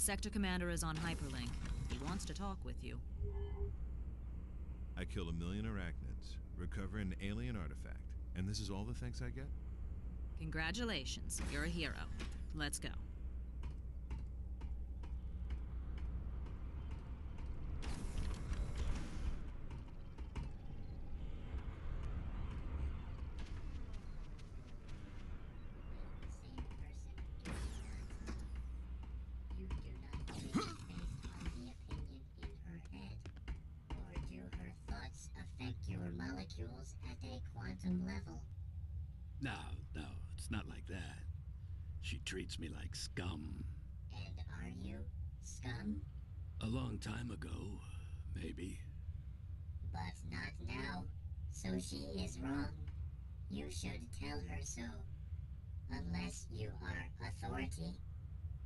sector commander is on hyperlink. He wants to talk with you. I kill 1 million arachnids, recover an alien artifact, and this is all the thanks I get? Congratulations, you're a hero. Let's go. Affect your molecules at a quantum level. No, it's not like that. She treats me like scum. And are you scum? A long time ago, maybe. But not now. So she is wrong. You should tell her so. Unless you are authority.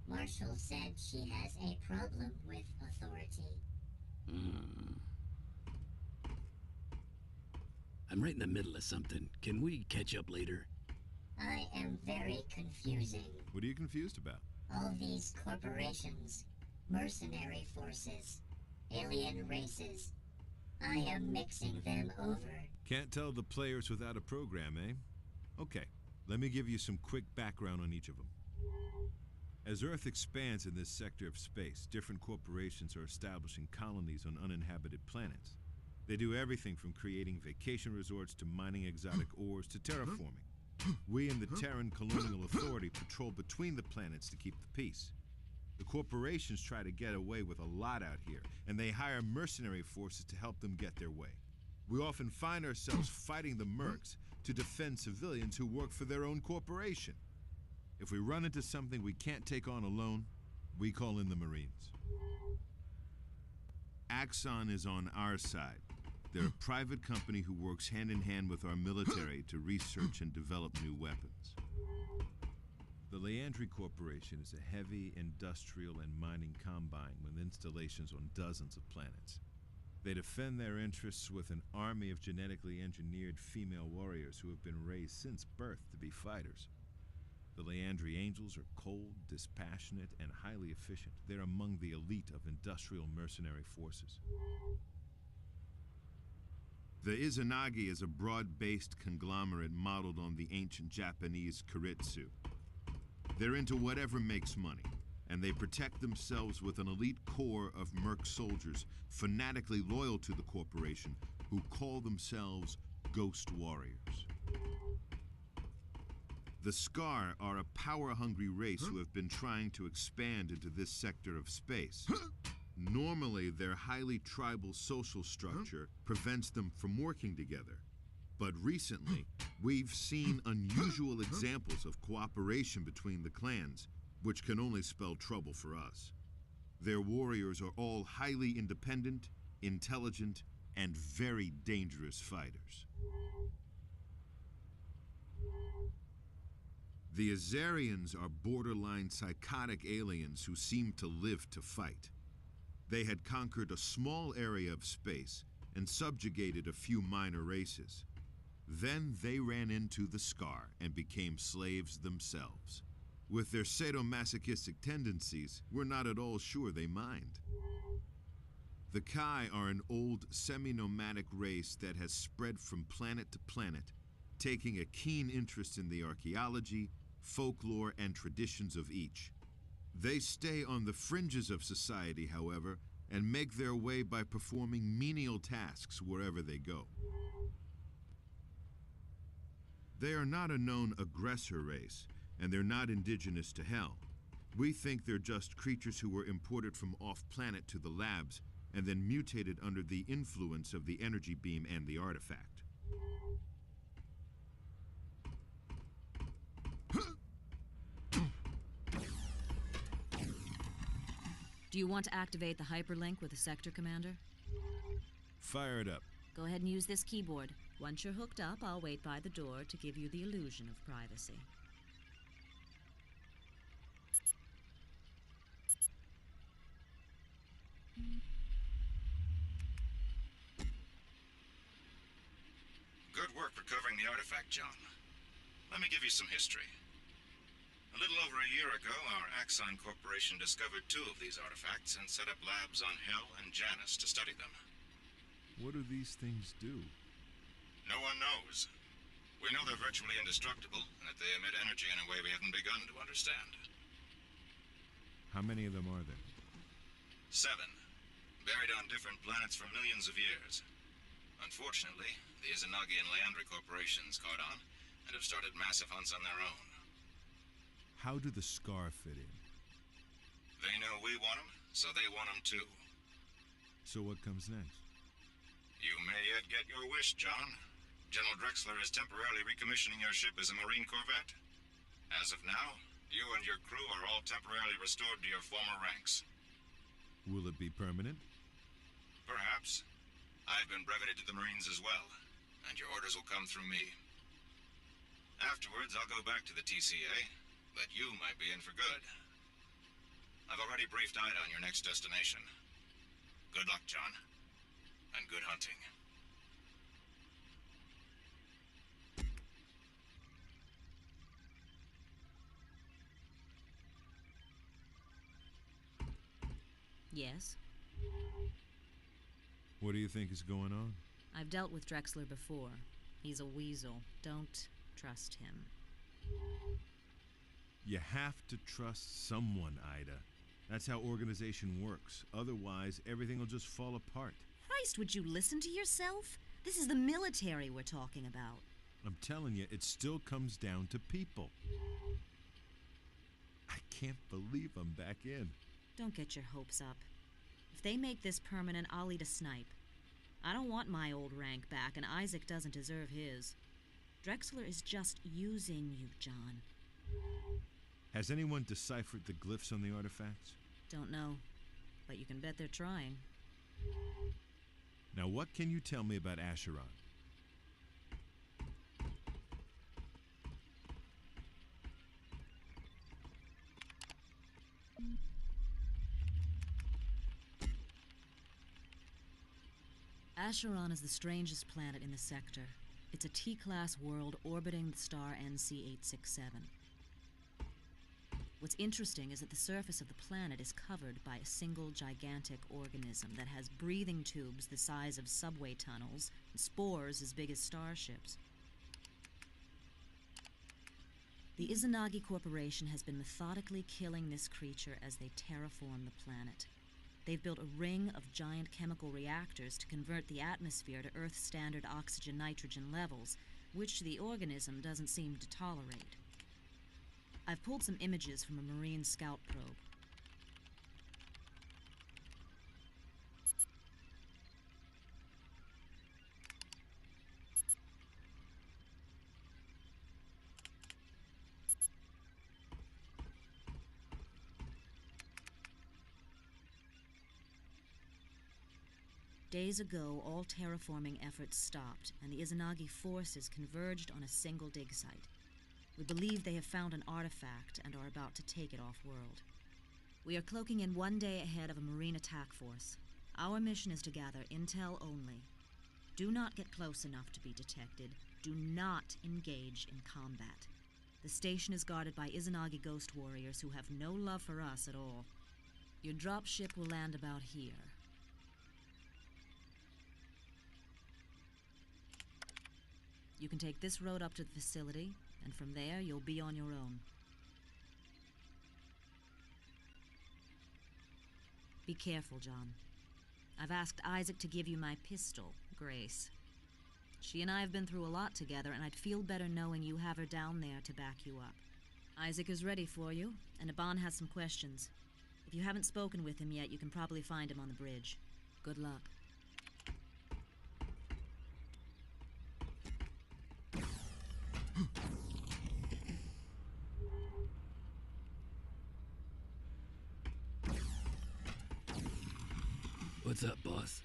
Marshall said she has a problem with authority. I'm right in the middle of something. Can we catch up later? I am very confusing. What are you confused about? All these corporations, mercenary forces, alien races. I am mixing them over. Can't tell the players without a program, eh? Okay, let me give you some quick background on each of them. As Earth expands in this sector of space, different corporations are establishing colonies on uninhabited planets. They do everything from creating vacation resorts to mining exotic ores to terraforming. We in the Terran Colonial Authority patrol between the planets to keep the peace. The corporations try to get away with a lot out here, and they hire mercenary forces to help them get their way. We often find ourselves fighting the mercs to defend civilians who work for their own corporation. If we run into something we can't take on alone, we call in the Marines. Axon is on our side. They're a private company who works hand in hand with our military to research and develop new weapons. The Leandri Corporation is a heavy industrial and mining combine with installations on dozens of planets. They defend their interests with an army of genetically engineered female warriors who have been raised since birth to be fighters. The Leandri Angels are cold, dispassionate, and highly efficient. They're among the elite of industrial mercenary forces. The Izanagi is a broad-based conglomerate modeled on the ancient Japanese Keiretsu. They're into whatever makes money, and they protect themselves with an elite corps of merc soldiers fanatically loyal to the corporation who call themselves Ghost Warriors. The Scar are a power-hungry race who have been trying to expand into this sector of space. Normally, their highly tribal social structure prevents them from working together. But recently, we've seen unusual examples of cooperation between the clans, which can only spell trouble for us. Their warriors are all highly independent, intelligent, and very dangerous fighters. The Azarians are borderline psychotic aliens who seem to live to fight. They had conquered a small area of space and subjugated a few minor races. Then they ran into the Scar and became slaves themselves. With their sadomasochistic tendencies, we're not at all sure they mind. The Kai are an old semi-nomadic race that has spread from planet to planet, taking a keen interest in the archaeology, folklore, and traditions of each. They stay on the fringes of society, however, and make their way by performing menial tasks wherever they go. They are not a known aggressor race, and they're not indigenous to Hell. We think they're just creatures who were imported from off-planet to the labs and then mutated under the influence of the energy beam and the artifact. Do you want to activate the hyperlink with the sector commander? Fire it up. Go ahead and use this keyboard. Once you're hooked up, I'll wait by the door to give you the illusion of privacy. Good work recovering the artifact, John. Let me give you some history. A little over a year ago, our Axon Corporation discovered 2 of these artifacts and set up labs on Hell and Janus to study them. What do these things do? No one knows. We know they're virtually indestructible, and that they emit energy in a way we haven't begun to understand. How many of them are there? 7. Buried on different planets for millions of years. Unfortunately, the Izanagi and Leandri corporations caught on, and have started massive hunts on their own. How do the Scar fit in? They know we want them, so they want them too. So what comes next? You may yet get your wish, John. General Drexler is temporarily recommissioning your ship as a Marine corvette. As of now, you and your crew are all temporarily restored to your former ranks. Will it be permanent? Perhaps. I've been breveted to the Marines as well, and your orders will come through me. Afterwards, I'll go back to the TCA, but you might be in for good. I've already briefed Ida on your next destination. Good luck, John, and good hunting. Yes? What do you think is going on? I've dealt with Drexler before. He's a weasel. Don't trust him. You have to trust someone, Ida. That's how organization works. Otherwise, everything will just fall apart. Christ, would you listen to yourself? This is the military we're talking about. I'm telling you, it still comes down to people. I can't believe I'm back in. Don't get your hopes up. If they make this permanent, I'll eat a snipe. I don't want my old rank back, and Isaac doesn't deserve his. Drexler is just using you, John. Has anyone deciphered the glyphs on the artifacts? Don't know, but you can bet they're trying. Now, what can you tell me about Acheron? Acheron is the strangest planet in the sector. It's a T-class world orbiting the star NC-867. What's interesting is that the surface of the planet is covered by a single gigantic organism that has breathing tubes the size of subway tunnels and spores as big as starships. The Izanagi Corporation has been methodically killing this creature as they terraform the planet. They've built a ring of giant chemical reactors to convert the atmosphere to Earth standard oxygen-nitrogen levels, which the organism doesn't seem to tolerate. I've pulled some images from a Marine scout probe. Days ago, all terraforming efforts stopped, and the Izanagi forces converged on a single dig site. We believe they have found an artifact and are about to take it off-world. We are cloaking in one day ahead of a Marine attack force. Our mission is to gather intel only. Do not get close enough to be detected. Do not engage in combat. The station is guarded by Izanagi ghost warriors who have no love for us at all. Your dropship will land about here. You can take this road up to the facility, and from there you'll be on your own. Be careful, John. I've asked Isaac to give you my pistol, Grace. She and I have been through a lot together, and I'd feel better knowing you have her down there to back you up. Isaac is ready for you, and Aban has some questions. If you haven't spoken with him yet, you can probably find him on the bridge. Good luck. What's up, boss?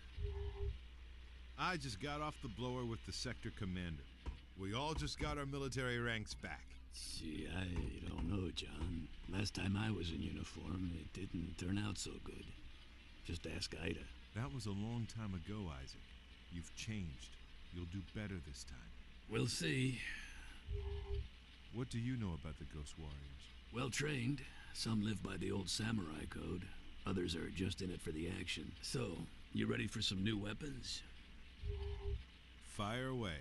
I just got off the blower with the sector commander. We all just got our military ranks back. Gee, I don't know, John. Last time I was in uniform, it didn't turn out so good. Just ask Ida. That was a long time ago, Isaac. You've changed. You'll do better this time. We'll see. What do you know about the Ghost Warriors? Well trained. Some live by the old samurai code. Others are just in it for the action. So, you ready for some new weapons? Fire away.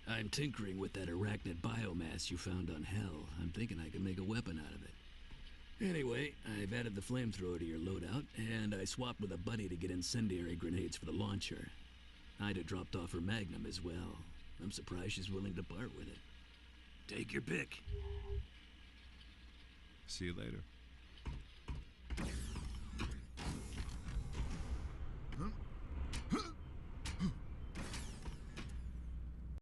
I'm tinkering with that arachnid biomass you found on Hell. I'm thinking I can make a weapon out of it. Anyway, I've added the flamethrower to your loadout, and I swapped with a buddy to get incendiary grenades for the launcher. Ida dropped off her Magnum as well. I'm surprised she's willing to part with it. Take your pick. See you later.